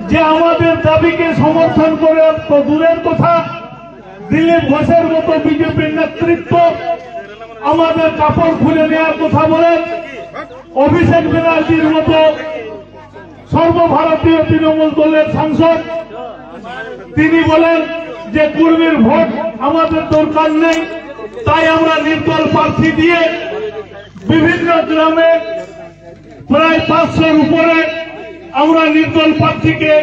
যে আমাদের দাবিকে সমর্থন করে তো দূরের কথা, দিলীপ ঘোষের মতো বিজেপির নেতৃত্ব আমাদের কাপড় খুলে নেওয়ার কথা বলেন। অভিষেক ব্যানার্জির মতো সর্বভারতীয় তৃণমূল দলের সাংসদ তিনি বলেন যে কুর্মীর ভোট আমাদের দরকার নেই, তাই আমরা নির্দল প্রার্থী দিয়ে বিভিন্ন গ্রামে প্রায় 500-র উপরে আমরা নির্দল প্রার্থীকে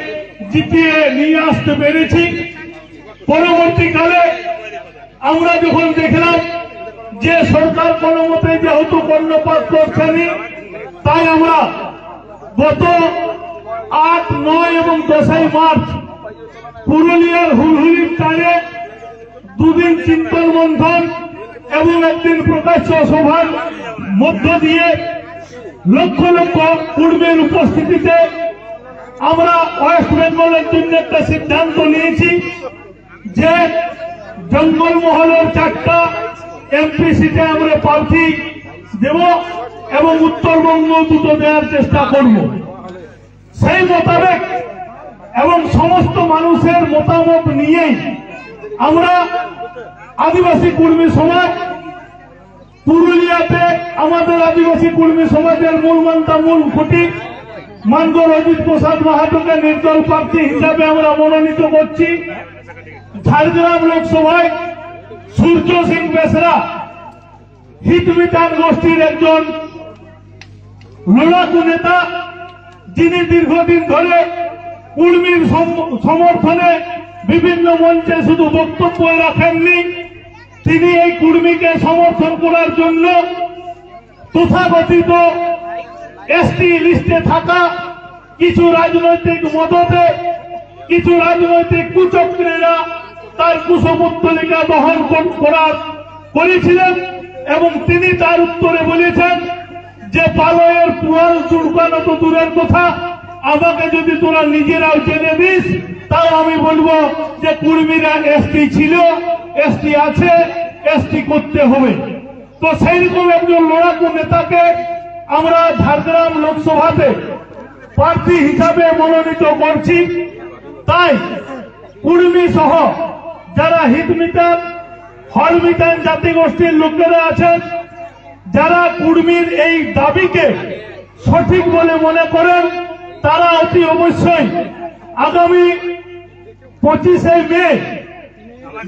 জিতিয়ে নিয়ে আসতে পেরেছি। পরবর্তীকালে আমরা যখন দেখলাম যে সরকার কোনো মতে যেহেতু কর্ণপাত করছেনি, তাই আমরা গত 8, 9 এবং 10ই মার্চ পুরুলিয়ার হুলহুলির টানে 2 দিন চিন্তন মন্থন এবং 1 দিন প্রকাশ্য সভার মধ্য দিয়ে লক্ষ লক্ষ কুর্মীর উপস্থিতিতে আমরা ওয়েস্ট বেঙ্গলের জন্য একটা সিদ্ধান্ত নিয়েছি যে জঙ্গলমহলের 4টা এমপি সিটে আমরা প্রার্থী দেব এবং উত্তরবঙ্গ 2টো দেওয়ার চেষ্টা করব। সেই মোতাবেক এবং সমস্ত মানুষের মতামত নিয়েই আমরা আদিবাসী কুর্মী সমাজ পুরুলিয়াতে আমাদের আদিবাসী কুর্মী সমাজের মূল খুঁটি মানগর অজিত প্রসাদ মাহাতোকে নির্দল প্রার্থী হিসাবে আমরা মনোনীত করছি। ঝাড়গ্রাম লোকসভায় সূর্য সিং বেসরা হিতমিতান গোষ্ঠীর একজন লড়াকু নেতা, যিনি দীর্ঘদিন ধরে কুর্মীর সমর্থনে বিভিন্ন মঞ্চে শুধু বক্তব্য রাখেননি, তিনি এই কুর্মীকে সমর্থন করার জন্য তথাকথিত এসটি লিস্টে থাকা কিছু রাজনৈতিক মদতে কিছু রাজনৈতিক কুচক্রীরা তার কুশপুত্তলিকা দহন করেছিলেন এবং তিনি তার উত্তরে বলেছেন যে পালয়ের পুয়াল চুলকানো তো দূরের কথা, আমাকে যদি তোরা নিজেরাও জেনে দিস তাও আমি বলবো যে কুর্মীরা এসটি ছিল, এসটি আছে, এসটি করতে হবে। তো সেইরকম একজন লড়াকু নেতাকে আমরা ঝাড়গ্রাম লোকসভাতে প্রার্থী হিসাবে মনোনীত করছি। তাই কুর্মী সহ যারা হিতমিতান হরমিতান জাতিগোষ্ঠীর লোকেরা আছেন, যারা কুর্মীর এই দাবিকে সঠিক বলে মনে করেন, তারা অতি অবশ্যই আগামী 25শে মে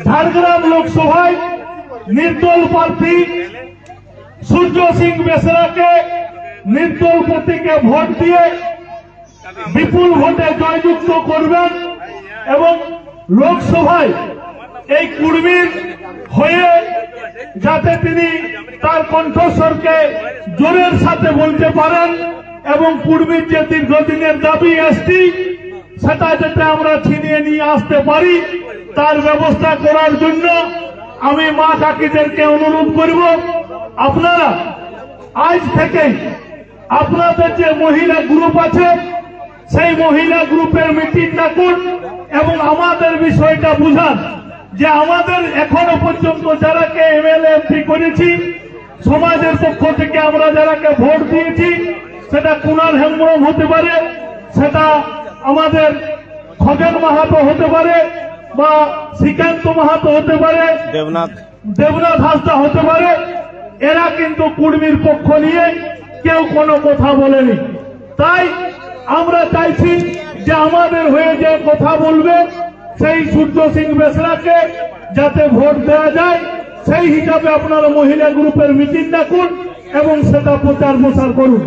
ঝাড়গ্রাম লোকসভায় নির্দল প্রার্থী সূর্য সিং বেসরাকে নির্দল প্রতীকে ভোট দিয়ে বিপুল ভোটে জয়যুক্ত করবেন এবং লোকসভায় এই কুর্মীর হয়ে যাতে তিনি তার কণ্ঠস্বরকে জোরের সাথে বলতে পারেন এবং কুর্মীর যে দীর্ঘদিনের দাবি এসটি সেটা যাতে আমরা ছিনিয়ে নিয়ে আসতে পারি, তার ব্যবস্থা করার জন্য আমি মা কাকিদেরকে অনুরোধ করব, আপনারা আজ থেকে আপনাদের যে মহিলা গ্রুপ আছে সেই মহিলা গ্রুপের মিটিং ডাকুন এবং আমাদের বিষয়টা বুঝান যে আমাদের এখনো পর্যন্ত যারাকে এমএলএ এমপি করেছি, সমাজের পক্ষ থেকে আমরা যারাকে ভোট দিয়েছি, সেটা কুণাল হেমব্রম হতে পারে, সেটা আমাদের খগেন মাহাতো হতে পারে বা শ্রীকান্ত মাহাতো হতে পারে, দেবনাথ হাসদা হতে পারে, এরা কিন্তু কুর্মীর পক্ষ নিয়ে কেউ কোনো কথা বলেনি। তাই আমরা চাইছি যে আমাদের হয়ে যে কথা বলবে সেই সূর্য সিং বেসরাকে যাতে ভোট দেওয়া যায়, সেই হিসাবে আপনারা মহিলা গ্রুপের মিটিং ডাকুন এবং সেটা প্রচার প্রসার করুন।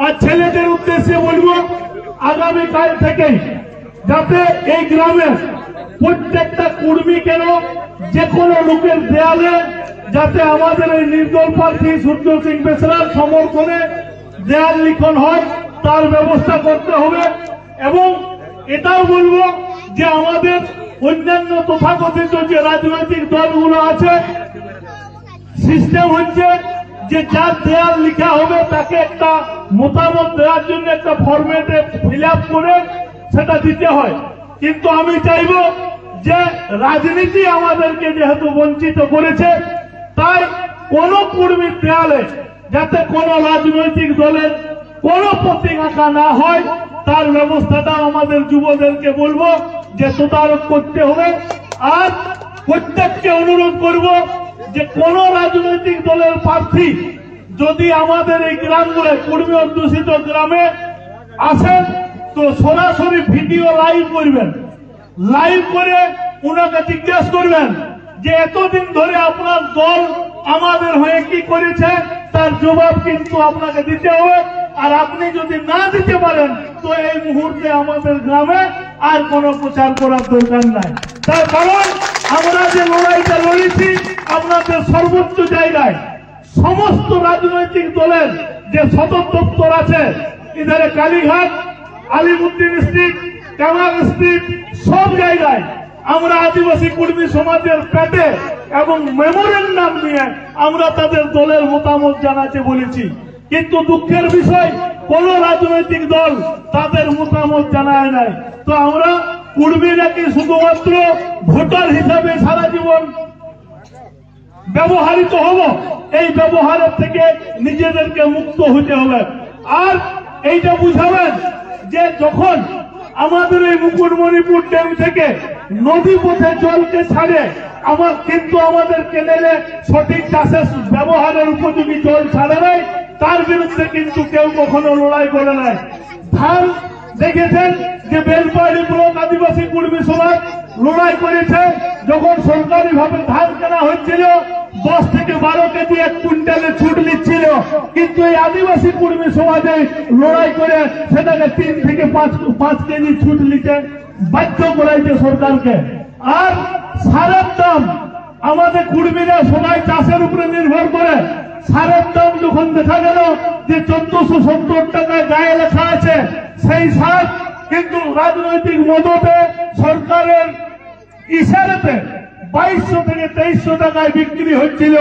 আর ছেলেদের উদ্দেশ্যে বলবো, আগামীকাল থেকেই যাতে এই গ্রামে প্রত্যেকটা কুর্মী কেন যে কোনো লোকের দেয়ালে যাতে আমাদের এই নির্দল প্রার্থী সূর্য সিং বেসরার সমর্থনে দেয়াল লিখন হয়, তার ব্যবস্থা করতে হবে। এবং এটাও বলবো যে আমাদের অন্যান্য তথাকথিত যে রাজনৈতিক দলগুলো আছে, সিস্টেম হচ্ছে যে যার দেয়াল লিখা হবে তাকে একটা মতামত দেওয়ার জন্য একটা ফরম্যাটে ফিল আপ করে সেটা দিতে হয়। কিন্তু আমি চাইব যে রাজনীতি আমাদেরকে যেহেতু বঞ্চিত করেছে, তাই কোন কুর্মীর দেয়ালে যাতে কোন রাজনৈতিক দলের কোন প্রতীক আঁকা না হয়, তার ব্যবস্থাটা আমাদের যুবদেরকে বলবো যে তদারক করতে হবে। আর প্রত্যেককে অনুরোধ করব যে কোন রাজনৈতিক দলের প্রার্থী যদি আমাদের এই গ্রামগুলো কুর্মী অধ্যুষিত গ্রামে আসেন তো সরাসরি ভিডিও লাইভ করবেন, লাইভ করে ওনাকে জিজ্ঞেস করবেন যে এতদিন ধরে আপনার দল আমাদের হয়ে কি করেছে, তার জবাব কিন্তু আপনাকে দিতে হবে। আর আপনি যদি না দিতে পারেন তো এই মুহূর্তে আমাদের গ্রামে আর কোনো প্রচার করার দরকার নাই। তার কারণ আমরা যে লড়াইটা লড়েছি আপনাদের সর্বোচ্চ জায়গায় সমস্ত রাজনৈতিক দলের যে সদর দপ্তর আছে, ইধারে কালীঘাট, আলিমুদ্দিন স্ট্রিট, কামাল স্ট্রিট, সব জায়গায় আমরা আদিবাসী কুর্মী সমাজের পেটে এবং মেমোরেন্ডাম নিয়ে আমরা তাদের দলের মতামত জানাতে বলেছি। কিন্তু দুঃখের বিষয় কোন রাজনৈতিক দল তাদের মতামত জানায় নাই। তো আমরা কুর্মীরা কি শুধুমাত্র ভোটার হিসাবে সারা জীবন ব্যবহৃত হব? এই ব্যবহারের থেকে নিজেদেরকে মুক্ত হতে হবে। আর এইটা বুঝাবেন যে যখন আমাদের এই মুকুটমণিপুর ড্যাম থেকে নদী পথে জলকে ছাড়ে কিন্তু আমাদের কেনেলে সঠিক চাষের ব্যবহারের উপযোগী জল ছাড়ে নাই, তার বিরুদ্ধে কিন্তু কেউ কখনো লড়াই করে নাই। ধান দেখেছেন যে বেলপাহাড়ি ব্লক আদিবাসী কুর্মী সমাজ লড়াই করেছে, যখন সরকারি ভাবে ধান কেনা হচ্ছিল 10 থেকে 12 কেজি 1 কুইন্টালে ছুট নিচ্ছিল, কিন্তু এই আদিবাসী কুর্মী সমাজে লড়াই করে সেটাকে 3 থেকে 5 কেজি ছুট নিতে বাধ্য করাইছে সরকারকে। আর সারের দাম আমাদের কুর্মীরা সবাই চাষের উপরে নির্ভর করে, সারের দাম যখন দেখা গেল যে 1470 টাকায় গায়ে লেখা আছে, সেই সার কিন্তু রাজনৈতিক মদতে সরকারের ইশারাতে 2200 থেকে 2300 টাকায় বিক্রি হচ্ছিল।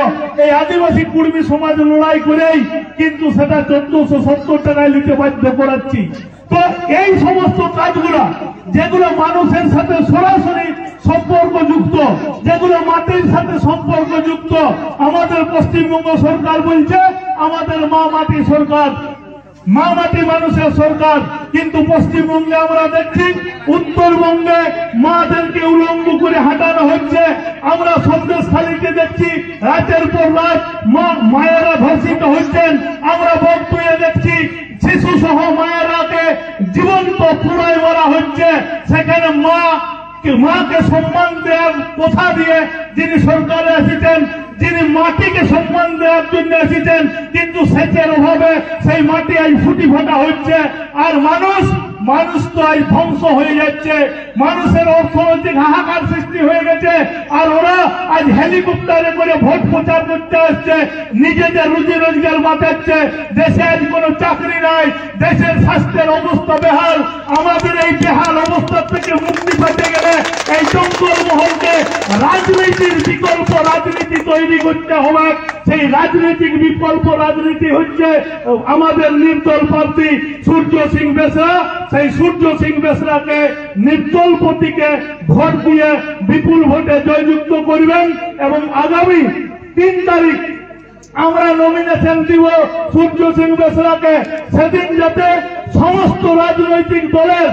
এই আদিবাসী কুর্মী সমাজ লড়াই করেই কিন্তু সেটা 1470 টাকায় নিতে বাধ্য করাচ্ছি। তো এই সমস্ত কাজগুলো যেগুলো মানুষের সাথে সরাসরি সম্পর্কযুক্ত, যেগুলো মাটির সাথে সম্পর্কযুক্ত, আমাদের পশ্চিমবঙ্গ সরকার বলছে আমাদের মা মাটি সরকার, মা মাটি মানুষের সরকার, কিন্তু পশ্চিমবঙ্গে আমরা দেখছি উত্তরবঙ্গে মাদেরকে উলঙ্গ করে হাঁটানো হচ্ছে। আমরা সন্দেশখালীতে দেখছি রাতের পর রাত মায়েরা ধর্ষিত হচ্ছেন। আমরা বকপুরে দেখছি শিশু সহ মায়েরাকে জীবন্ত পুরাই মারা হচ্ছে। সেখানে মাকে সম্মান দেওয়ার কথা দিয়ে যিনি সরকারে এসেছেন, যিনি মাটিকে সম্মান দেওয়ার জন্য এসেছেন, কিন্তু সেচের অভাবে সেই মাটি আজ ফুটি ফাটা হচ্ছে। আর মানুষ তো আজ ধ্বংস হয়ে যাচ্ছে, মানুষের অর্থনৈতিক হাহাকার সৃষ্টি হয়ে গেছে। আর ওরা আজ হেলিকপ্টারে করে ভোট প্রচার করতে আসছে, নিজেদের রুজি রোজগার বাঁচাচ্ছে। দেশে আজ কোনো চাকরি নাই, দেশের স্বাস্থ্যের অবস্থা বেহাল। আমাদের এই বেহাল অবস্থা থেকে মুক্তি পেতে গেলে এই জঙ্গল মহলকে রাজনীতির বিকল্প রাজনীতি তৈরি করতে হবে। সেই রাজনৈতিক বিকল্প রাজনীতি হচ্ছে আমাদের নির্দল প্রার্থী সূর্য সিং বেসরা। সেই সূর্য সিং বেসরাকে নির্দল প্রতীকে ভোট দিয়ে বিপুল ভোটে জয়যুক্ত করবেন এবং আগামী 3 তারিখ আমরা নমিনেশন দিব সূর্য সিং বেসরাকে। সেদিন যাতে সমস্ত রাজনৈতিক দলের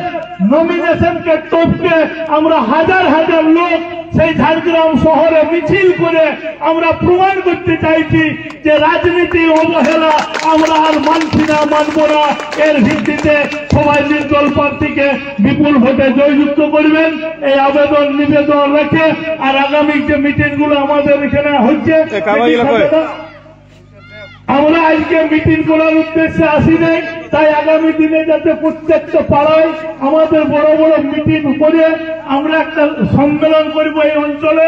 নমিনেশনকে টপকে আমরা হাজার হাজার লোক সেই ঝাড়গ্রাম শহরে মিছিল করে আমরা প্রমাণ করতে চাইছি যে রাজনীতি অবহেলা আমরা আর মানছি না, মানব না। এর ভিত্তিতে সবাই নির্দল প্রার্থীকে বিপুল ভোটে জয়যুক্ত করবেন এই আবেদন নিবেদন রেখে। আর আগামী যে মিটিং গুলো আমাদের এখানে হচ্ছে, আমরা আজকে মিটিং করার উদ্দেশ্যে আসি নাই, তাই আগামী দিনে যাতে প্রত্যেকটা পাড়ায় আমাদের বড় বড় মিটিং করে আমরা একটা সম্মেলন করব এই অঞ্চলে।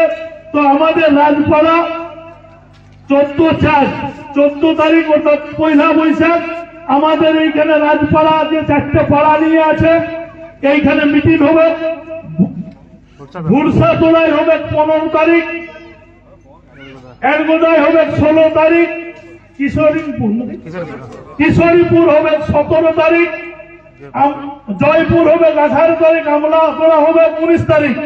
তো আমাদের রাজপাড়া 14 তারিখ অর্থাৎ 1 বৈশাখ আমাদের এইখানে রাজপাড়া যে 4টে পাড়া নিয়ে আছে এইখানে মিটিং হবে। ভুরসা তোলায় হবে 15 তারিখ, এরগোদায় হবে 16 তারিখ, কিশোরীপুর হবে 17 তারিখ, জয়পুর হবে 18 তারিখ, আমলাপাড়া হবে 19 তারিখ।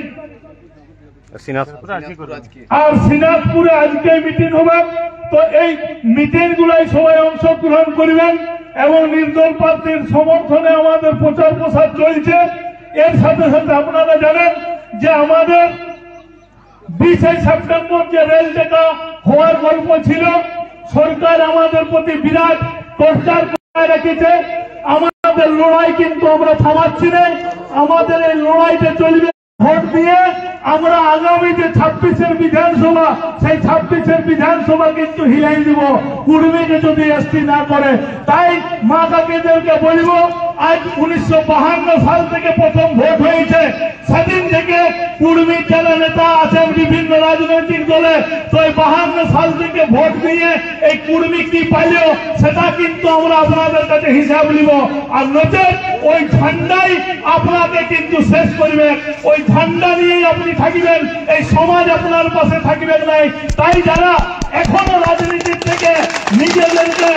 আর সিনাজপুরে আজকে মিটিং হবে। তো এই মিটিং গুলাই সবাই অংশগ্রহণ করবেন এবং নির্দল প্রার্থীর সমর্থনে আমাদের প্রচার প্রসার চলছে। এর সাথে সাথে আপনারা জানেন যে আমাদের 20 সেপ্টেম্বর যে রেল ডাকা হওয়ার গল্প ছিল, সরকার আমাদের প্রতি বিরাট টর্চার করে রেখেছে। আমাদের লড়াই কিন্তু আমরা থামাচ্ছি না, আমাদের এই লড়াইটা চলবে। ভোট দিয়ে আমরা আগামী যে 26-এর বিধানসভা, সেই 26-এর বিধানসভা কিন্তু হিলাই দিব কুর্মীকে যদি এসটি না করে। তাই মা কাকিদেরকে বলবো, আজ 1952 সাল থেকে প্রথম ভোট হয়েছে, সেদিন থেকে কুর্মীর যারা নেতা আছেন বিভিন্ন রাজনৈতিক দলে, তো এই 52 সাল থেকে ভোট দিয়ে এই কুর্মী কি পাইল সেটা কিন্তু আমরা আপনাদের কাছে হিসাব নিব। আর নচেত ওই ঝান্ডাই আপনাকে কিন্তু শেষ করবে, ওই ঝান্ডা নিয়েই আপনি থাকবেন, এই সমাজ আপনার পাশে থাকবেন নাই। তাই যারা এখনো রাজনীতির থেকে নিজেদেরকে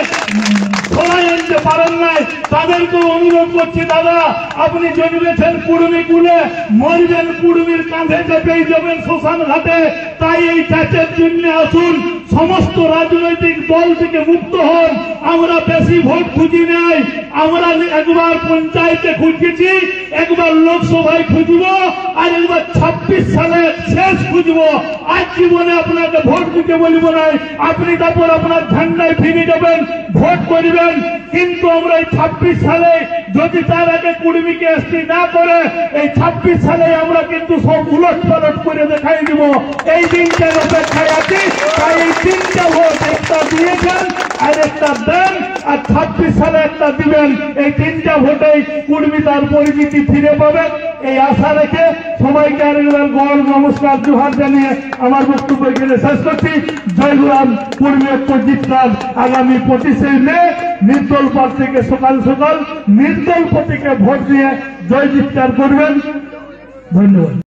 সরাই আনতে পারেন নাই, তাদেরকে অনুরোধ করছি, দাদা আপনি জন্মেছেন কুর্মী কুলে, মরবেন কুর্মীর কাঁধে চেপেই যাবেন শ্মশান ঘাটে। তাই এই চাচের জন্য আসুন, সমস্ত রাজনৈতিক দল থেকে মুক্ত হন। আমরা বেশি ভোট খুঁজি নাই, আমরা একবার পঞ্চায়েতে খুঁজেছি, একবার লোকসভায় খুঁজব, আর একবার 26 সালে শেষ খুঁজব। আজ জীবনে আপনাকে ভোট দিতে বলবো নাই, আপনি তারপর আপনার ঝান্ডায় ফিরে যাবেন, ভোট করবেন। কিন্তু আমরা এই 26 সালে যদি তার আগে কুর্মীকে এসটি না করে, এই 26 সালে আমরা কিন্তু সব উলট পালট করে দেখাই দিব। এই দিনটার অপেক্ষায় আছি। তাই এই 3টা ভোট, একটা দিয়েছেন আর একটা দেন, আর 26 সালে একটা দিবেন। এই 3টা ভোটেই কুর্মী তার পরিচিতি ফিরে পাবেন, এই আশা রেখে সবাইকে আরেকবার গৌর নমস্কার জোহার জানিয়ে আমার বক্তব্য এখানে শেষ করছি। জয় গুরাম। কুর্মী ঐক্যজিৎকার আগামী 25 মে নির্দল প্রার্থীকে সকাল সকাল নির্দল প্রতীকে ভোট দিয়ে জয় চিৎকার করবেন। ধন্যবাদ।